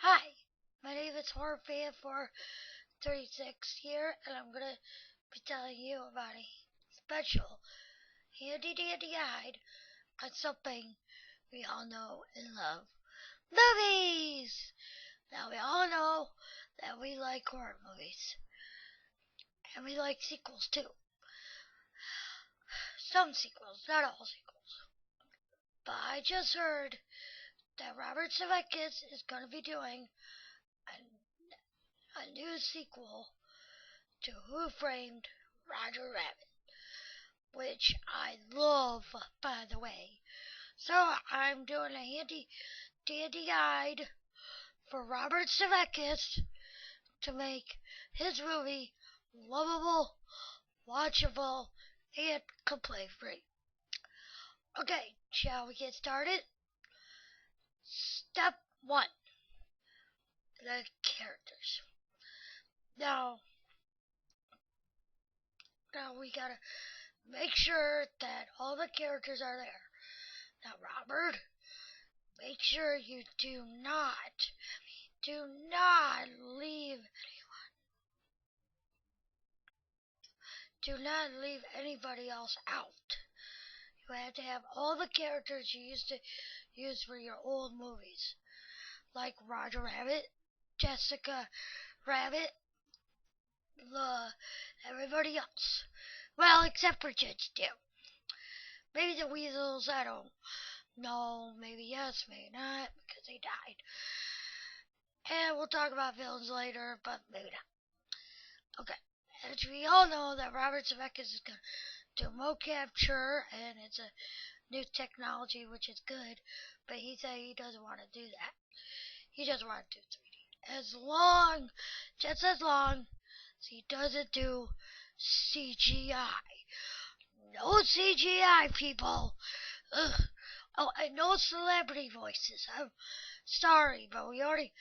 Hi, my name is HorrorFan436 here, and I'm going to be telling you about a special handy-dandy guide on something we all know and love, movies! Now, we all know that we like horror movies, and we like sequels too. Some sequels, not all sequels. But I just heard that Robert Zemeckis is going to be doing a new sequel to Who Framed Roger Rabbit, which I love, by the way. So I'm doing a handy dandy guide for Robert Zemeckis to make his movie lovable, watchable, and complaint free. Okay, shall we get started? Step 1. The characters. Now we gotta make sure that all the characters are there. Now, Robert, make sure you do not leave anybody else out. You have to have all the characters you used to use for your old movies, like Roger Rabbit, Jessica Rabbit, everybody else. Well, except for Judge Dim. Maybe the Weasels, I don't know. Maybe yes, maybe not, because they died. And we'll talk about villains later, but maybe not. Okay. As we all know that Robert Zemeckis is going to do mo capture, and it's a new technology, which is good, but he said he doesn't want to do that. He doesn't want to do 3D. Just as long as he doesn't do CGI. No CGI, people. Ugh. Oh, and no celebrity voices. I'm sorry, but we already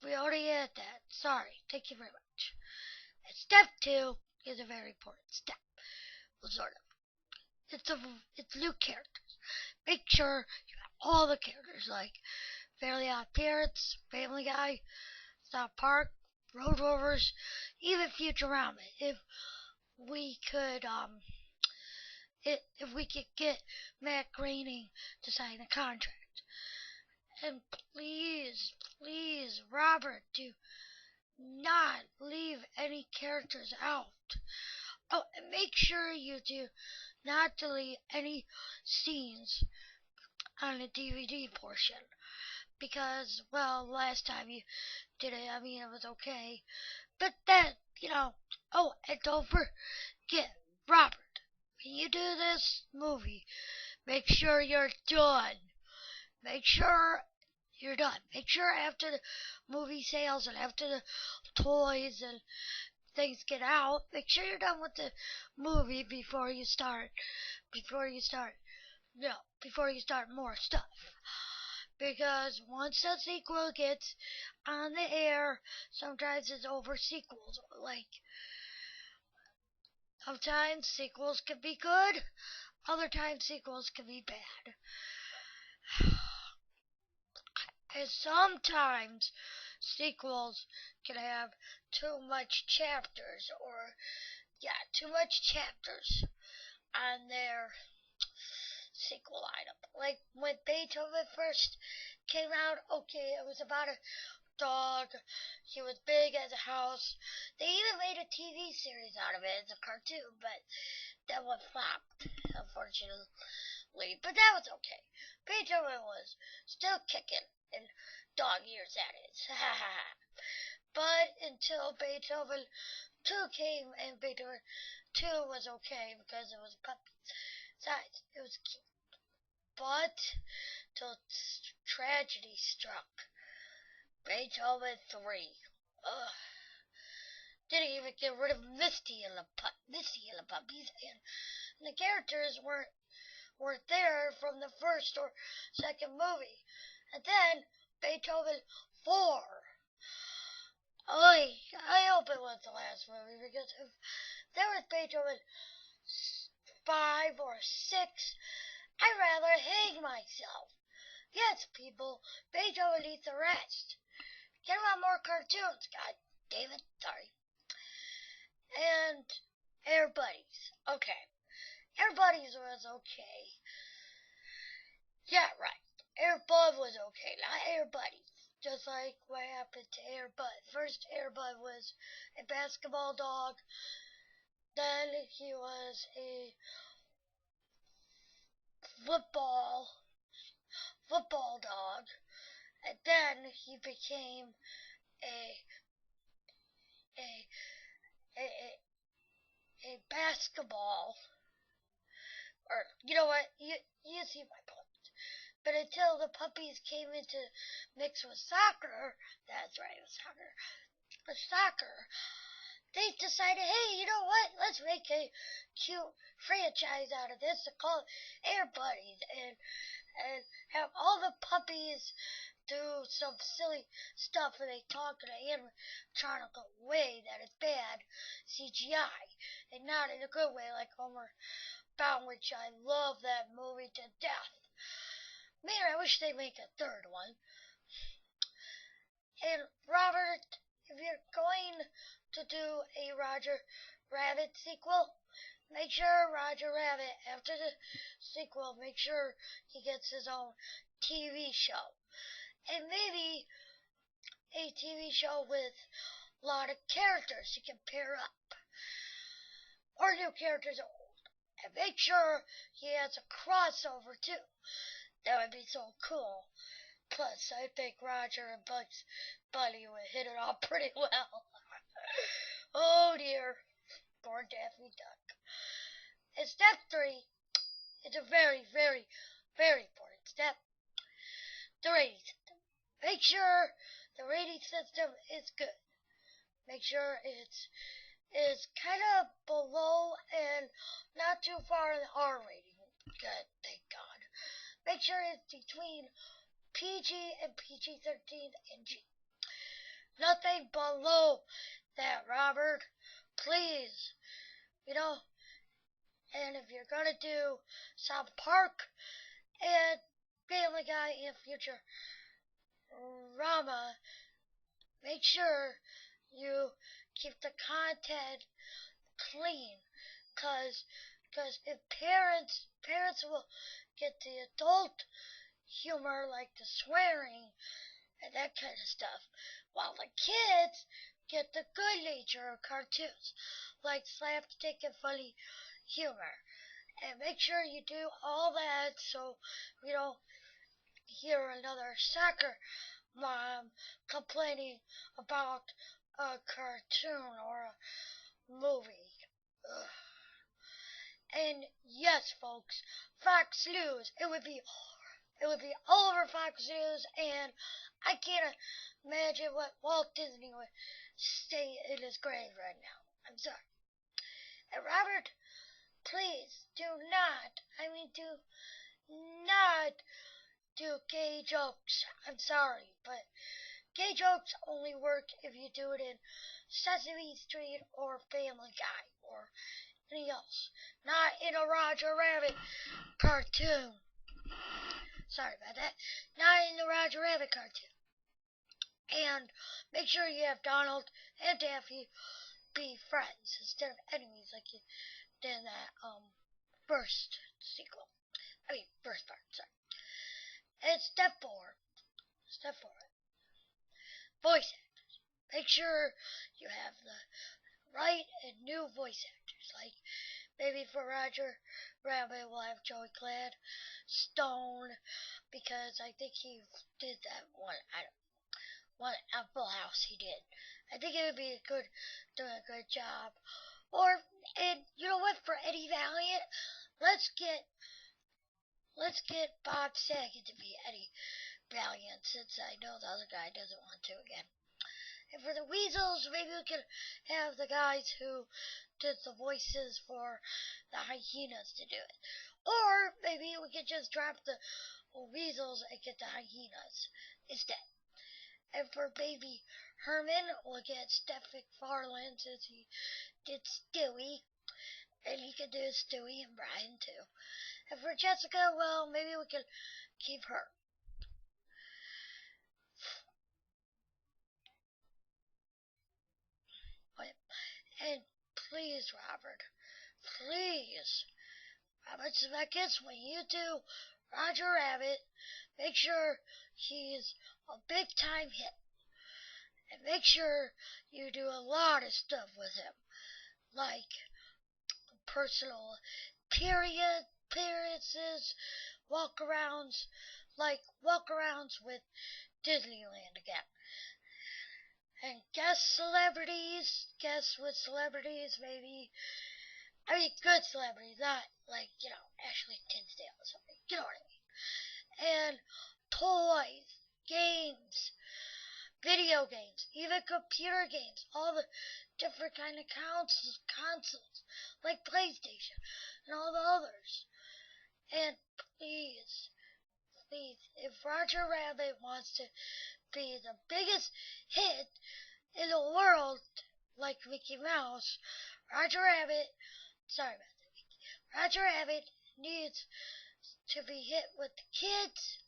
had that. Sorry. Thank you very much. And step 2 is a very important step. Well, sort of. It's new characters. Make sure you have all the characters, like Fairly Odd Parents, Family Guy, South Park, Road Rovers, even Futurama. If we could get Matt Groening to sign a contract. And please, Robert, do not leave any characters out. Oh, and make sure you do not delete any scenes on the DVD portion. Because, well, last time you did it, it was okay. But then, oh, and don't forget, Robert, when you do this movie, make sure you're done. Make sure you're done. Make sure after the movie sales and after the toys and things get out, make sure you're done with the movie before you start more stuff. Because once the sequel gets on the air, sometimes it's over sequels. Like, sometimes sequels can be good, other times sequels can be bad. And sometimes sequels can have too much chapters on their sequel item. Like when Beethoven first came out, okay, it was about a dog. He was big as a house. They even made a TV series out of it as a cartoon, but that one flopped, unfortunately. But that was okay. Beethoven was still kicking in dog years, that is. But until Beethoven 2 came, and Beethoven 2 was okay because it was a puppy. Besides, it was cute. But till tragedy struck. Beethoven 3. Ugh. Didn't even get rid of Misty and the puppies, and the characters weren't there from the first or second movie. And then Beethoven 4. I hope it was the last movie, because if there was Beethoven 5 or 6, I'd rather hang myself. Yes, people, Beethoven needs a rest. Get a lot more cartoons. God damn it. Sorry. And Air Buddies. Okay. Air Buddies was okay. Yeah, right. Air Bud was okay, not Air Buddies. Just like what happened to Air Bud. First, Air Bud was a basketball dog. Then he was a football dog. And then he became a a a, a basketball. Or you know what? You see my point. But until the puppies came into mix with soccer, that's right, soccer. With soccer, they decided, hey, you know what? Let's make a cute franchise out of this and call it Air Buddies and have all the puppies do some silly stuff and they talk in an animatronic way that is bad CGI and not in a good way like Homer Bound, which I love that movie to death. Man, I wish they'd make a third one. And Robert, if you're going to do a Roger Rabbit sequel, make sure Roger Rabbit, after the sequel, make sure he gets his own TV show. And maybe a TV show with a lot of characters you can pair up. Or new characters old. And make sure he has a crossover too. That would be so cool. Plus, I think Roger and Bugs Bunny would hit it off pretty well. Oh dear. Poor Daffy Duck. And step 3 is a very, very, very important step. The rating system. Make sure the rating system is good. Make sure it's kind of below and not too far in the R rating. Good, thank God. Make sure it's between PG and PG-13 and G. Nothing below that, Robert. Please. You know, and if you're going to do South Park and Family Guy in future Rama, make sure you keep the content clean. Cause if parents will get the adult humor like the swearing and that kind of stuff, while the kids get the good nature of cartoons like slapstick and funny humor. And make sure you do all that so we don't hear another soccer mom complaining about a cartoon or a movie. Ugh. And yes, folks, Fox News, it would be all over Fox News, and I can't imagine what Walt Disney would say in his grave right now. I'm sorry. And Robert, please do not do gay jokes. I'm sorry, but gay jokes only work if you do it in Sesame Street or Family Guy or anything else. Not in a Roger Rabbit cartoon. Sorry about that. Not in the Roger Rabbit cartoon. And make sure you have Donald and Daffy be friends instead of enemies like you did in that first sequel. First part, sorry. And step 4. Voice actors. Make sure you have the right and new voice actors. Like maybe for Roger Rabbit we'll have Joey Gladstone, because I think he did that one. One at Full House he did. I think it would be doing a good job. Or, and you know what, for Eddie Valiant, let's get Bob Saget to be Eddie Valiant, since I know the other guy doesn't want to again. And for the Weasels, maybe we could have the guys who did the voices for the hyenas to do it. Or maybe we could just drop the Weasels and get the hyenas instead. And for Baby Herman, we'll get Steph McFarlane, since he did Stewie. And he could do Stewie and Brian too. And for Jessica, well, maybe we could keep her. please, Robert, please. Robert Zemeckis, when you do Roger Rabbit, make sure he's a big time hit. And make sure you do a lot of stuff with him, like personal appearances, walkarounds, like walkarounds with Disneyland again. And guest with celebrities, maybe. I mean, good celebrities, not like, Ashley Tinsdale or something. You know what I mean? And toys, games, video games, even computer games, all the different kind of consoles, like PlayStation and all the others. And please, if Roger Rabbit wants to be the biggest hit in the world, like Mickey Mouse, Roger Rabbit needs to be hit with the kids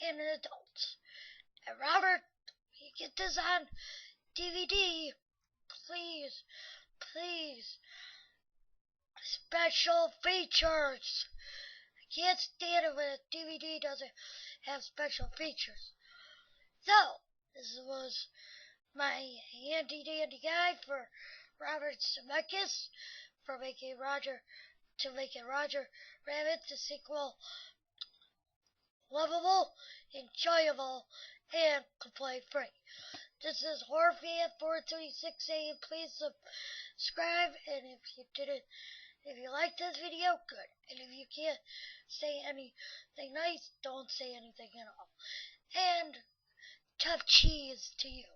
and the adults. And Robert, you get this on DVD, please, please, special features. I can't stand it when a DVD doesn't have special features. So, this was my handy dandy guide for Robert Zemeckis for making Roger Rabbit the sequel lovable, enjoyable, and complaint free. This is HorrorFan436 please subscribe, and if you like this video, good. And if you can't say anything nice, don't say anything at all. And tough cheese to you.